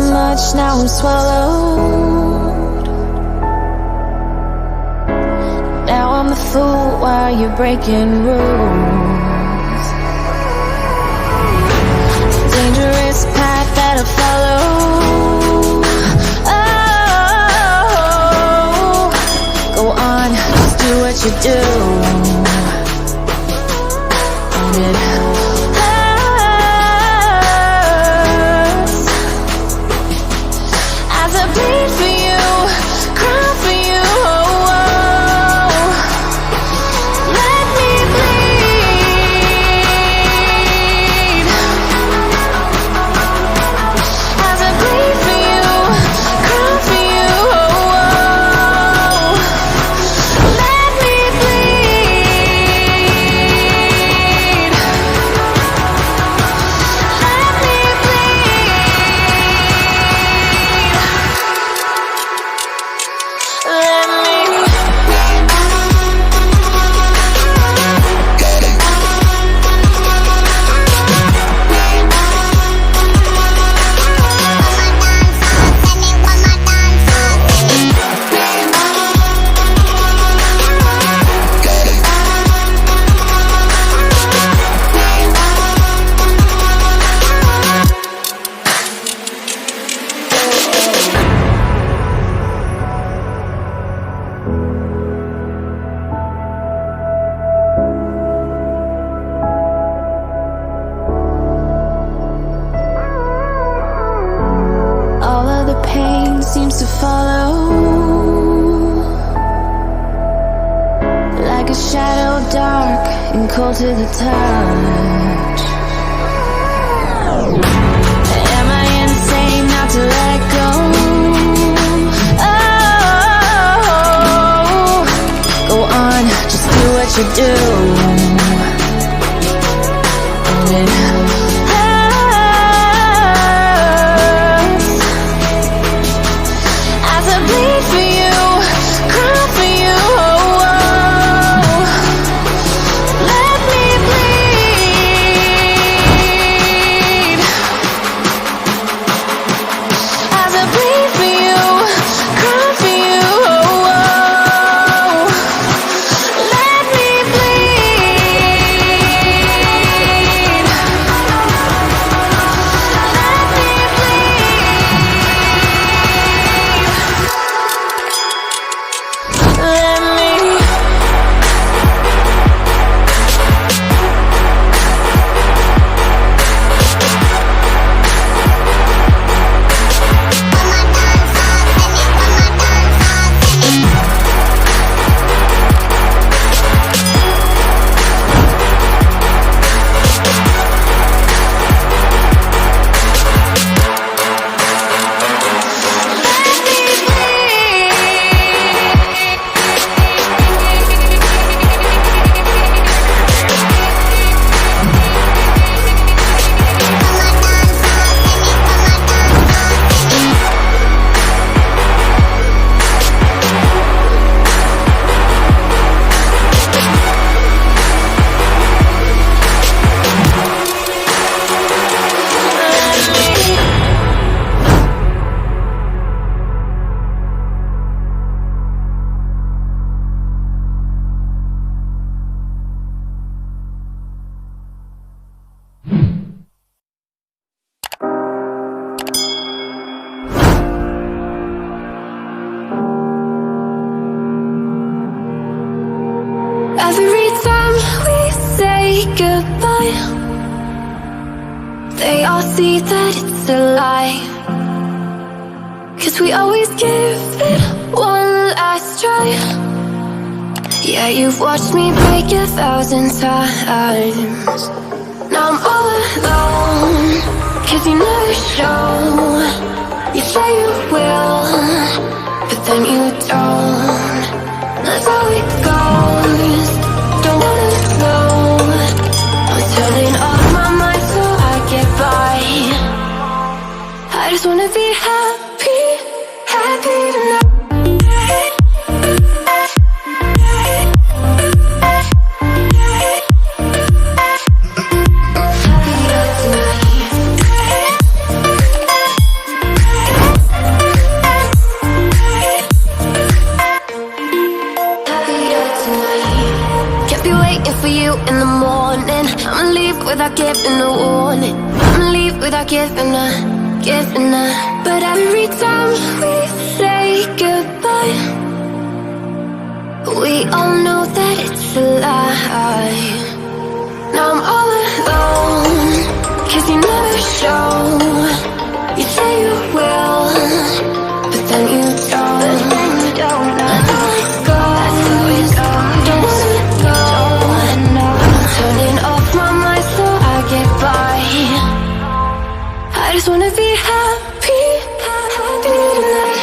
much, now I'm swallowed. Now I'm the fool while you're breaking rules. It's a dangerous path that I follow. Oh, go on, just do what you do. And it hurts as I bleed for you, cry for you. Oh, oh. Let me bleed as I bleed for you, cry for you. Oh, oh. Let me bleed. Let me all of the pain seems to follow like a shadow, dark and cold to the touch. Am I insane not to let go? Oh, go on, just do what you do. And it hurts as I bleed for you, cry for you. Oh, oh. Let me bleed as I bleed for you, cry for you. Oh, oh. Let me bleed. Let me bleed. Let me. Every time we say goodbye, they all see that it's a lie. 'Cause we always give it one last try. Yeah, you've watched me break 1,000 times. Now I'm all alone, 'cause you never show. You say you will, but then you don't. That's how it goes. Don't wanna know. I'm turning off my mind so I get by. I just wanna be happy, happy tonight. Happy tonight. without giving a warning. I'ma leave without giving a. But every time we say goodbye, we all know that it's a lie. Now I'm all alone, 'cause you never show. You say you will, but then you don't. Let the lights go, don't wanna go. I'm turning off my mind so I get by. I just wanna be happy, happy tonight.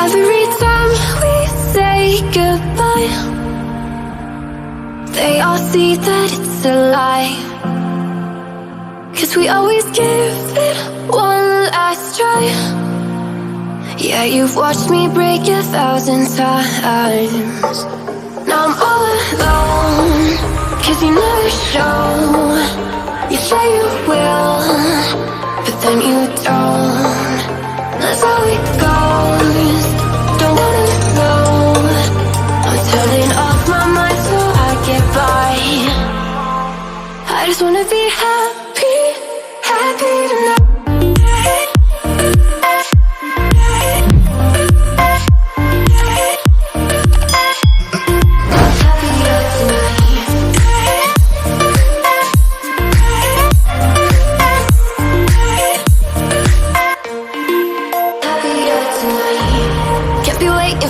Every time we say goodbye, they all see that it's a lie. 'Cause we always give it one last try. Yeah, you've watched me break 1,000 times. Now I'm all alone, 'cause you never show. You say you will, but then you don't. That's how it goes, don't wanna know. I'm turning off my mind so I get by. I just wanna be happy, happy tonight.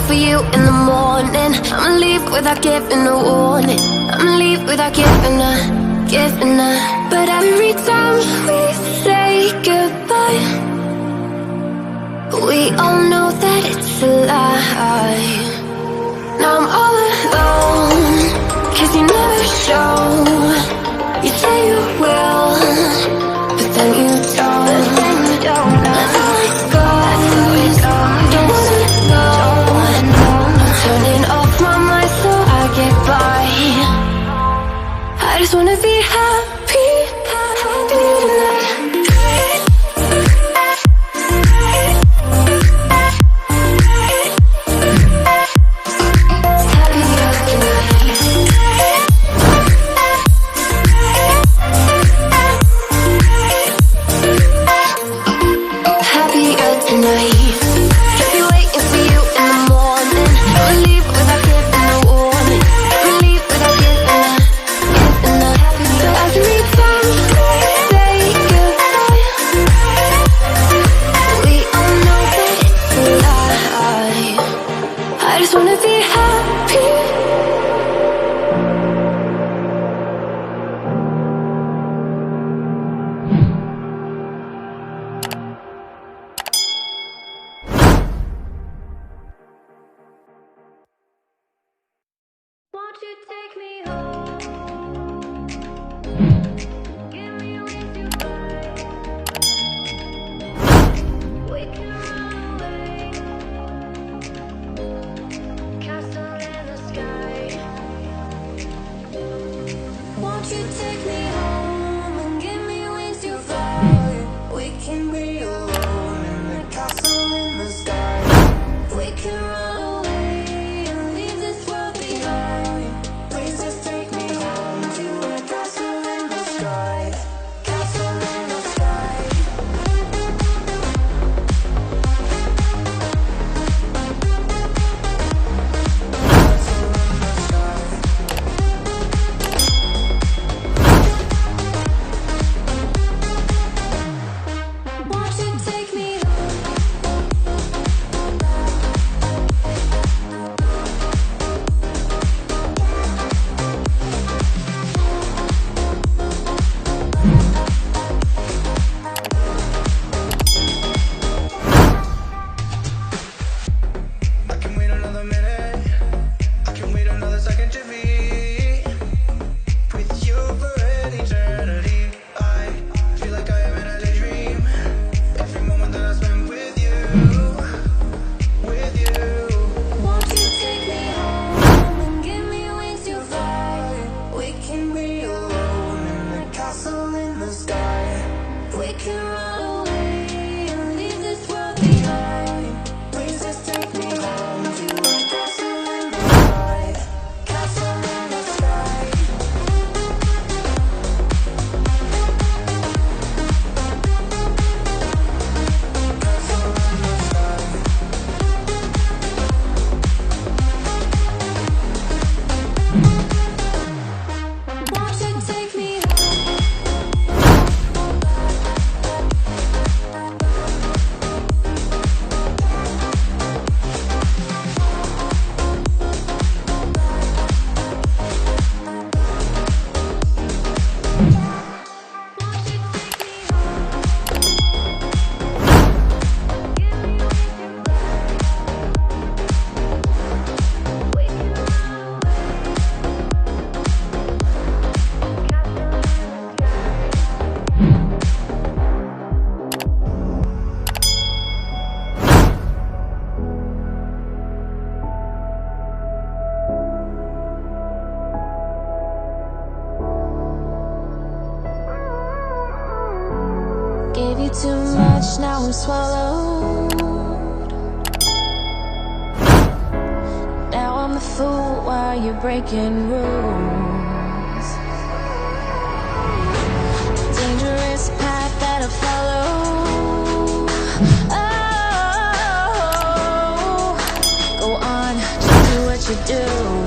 For you in the morning, I'ma leave without giving a warning. I'ma leave without giving a. But every time we say goodbye, we all know that it's a lie. Now I'm all alone, 'cause you never show. You say you will, but then you don't. Let the lights go, don't wanna go. Turning off my mind so I get by. I just wanna be happy, happy tonight. can run away and leave this world behind. Please just take me home to a castle in the sky. Castle in the sky. Castle in the sky. Won't you take me Gave you too much, now I'm swallowed. Now I'm the fool while you're breaking rules. Dangerous path that I follow. Oh, go on, just do what you do.